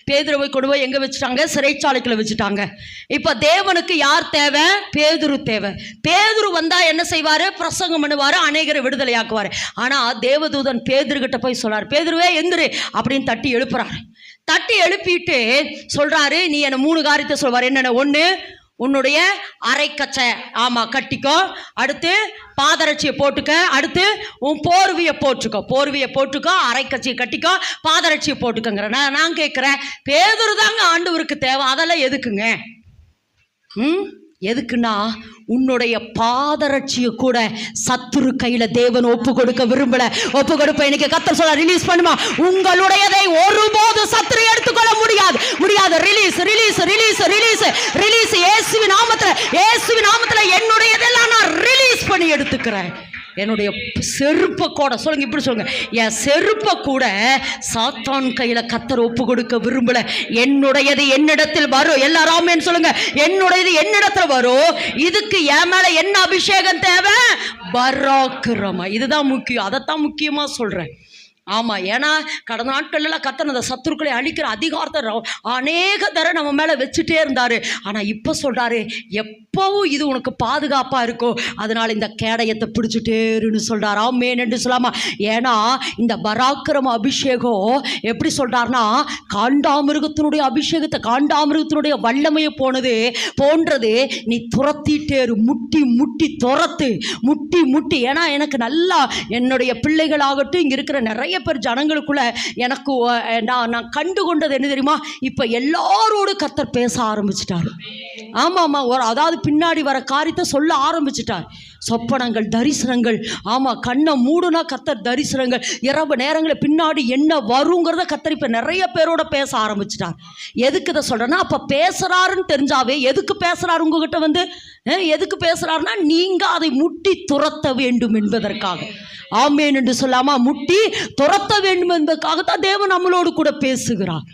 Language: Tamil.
பேதுருவை கொண்டு போய் எங்க வச்சுட்டாங்க? சிறைச்சாலைக்குள்ள வச்சுட்டாங்க. இப்ப தேவனுக்கு யார் தேவை? பேதுரு தேவை. பேதுரு வந்தா என்ன செய்வாரு? பிரசங்கம் பண்ணுவாரு, அநேகரை விடுதலையாக்குவாரு. ஆனா தேவதூதன் பேதுரு கிட்ட போய் சொல்றாரு, பேதுருவே எந்திரு அப்படின்னு தட்டி எழுப்புறாரு. தட்டி எழுப்பிட்டு சொல்றாரு, நீ என்ன 3 காரியத்தை சொல்வாரு. என்னென்ன? 1, உன்னுடைய அரைக்கச்சை கட்டிக்கோ. அடுத்து பாதரட்சியை போட்டுக்க. அடுத்து உன் போர்வையை போட்டுக்கோ, அரைக்கச்சியை கட்டிக்கோ, பாதரட்சியை போட்டுக்கங்கிற. நான் கேட்குறேன், பேதுரு தாங்க ஆண்டவருக்கு தேவை, அதெல்லாம் எதுக்குங்க? எதுக்குன்னா, உன்னுடைய பாதரட்சியை கூட சத்துரு கையில தேவன் ஒப்பு கொடுக்க விரும்பல. ஒப்பு கொடுப்ப இன்னைக்கு கர்த்தர் சொல்ல, ரிலீஸ் பண்ணுமா. உங்களுடையதை ஒருபோது சத்துரு எடுத்துக்கொள்ள முடியாது. ரிலீஸ் இயேசுவின் நாமத்துல என்னுடையதெல்லாம் நான் ரிலீஸ் பண்ணி எடுத்துக்கிறேன். என்னுடைய செருப்பை கூட சொல்லுங்க, இப்படி சொல்லுங்க, என் செருப்பை கூட சாத்தான் கையில கர்த்தர் ஒப்பு கொடுக்க விரும்பல. என்னுடையது என்னிடத்தில் வரும். எல்லாரும் சொல்லுங்க, என்னுடையது என்னிடத்தில் வரும். இதுக்கு என் மேல என்ன அபிஷேகம் தேவை? பராக்கிரமா. இதுதான் முக்கியம். அதைத்தான் முக்கியமா சொல்றேன். ஏன்னா கடந்த நாட்கள்லாம் கர்த்தர் அந்த சத்துருக்களை அழிக்கிற அதிகாரத்தை அநேக தடவை நம்ம மேலே வச்சுட்டே இருந்தார். ஆனால் இப்போ சொல்கிறாரு, எப்பவும் இது உனக்கு பாதுகாப்பாக இருக்கும், அதனால் இந்த கேடயத்தை பிடிச்சிட்டேருன்னு சொல்கிறார். ஆமென் என்று சொல்லாமா. ஏன்னா இந்த பராக்கிரம அபிஷேகம் எப்படி சொல்கிறார்னா, காண்டாமிருகத்தினுடைய அபிஷேகத்தை, காண்டாமிருகத்தினுடைய வல்லமையை போன்றது நீ துரத்திட்டேரு. முட்டி துரத்து, முட்டி. ஏன்னா எனக்கு நல்லா என்னுடைய பிள்ளைகளாகட்டும், இங்கே இருக்கிற நிறைய பேர் ஜனங்களுக்குள்ள எனக்கு நான் கண்டு கொண்டது என்ன தெரியுமா? இப்ப எல்லாரோடு கர்த்தர் பேச ஆரம்பிச்சிட்டாரு. அதாவது பின்னாடி வர காரியத்தை சொல்ல ஆரம்பிச்சிட்டார். சொப்பனங்கள், தரிசனங்கள். கண்ணை மூடுனா கர்த்தர் தரிசனங்கள், இரவு நேரங்களில் பின்னாடி என்ன வருங்கிறத கர்த்தர் இப்ப நிறைய பேரோட பேச ஆரம்பிச்சிட்டார். எதுக்கு இதை சொல்றேன்னா, அப்ப பேசுறாருன்னு தெரிஞ்சாவே, எதுக்கு பேசுறாரு உங்ககிட்ட எதுக்கு பேசுறாருன்னா, நீங்க அதை முட்டி துரத்த வேண்டும் என்பதற்காக. ஆமென் என்று சொல்லாமா. முட்டி துரத்த வேண்டும் என்பதற்காகத்தான் தேவன் நம்மளோடு கூட பேசுகிறார்.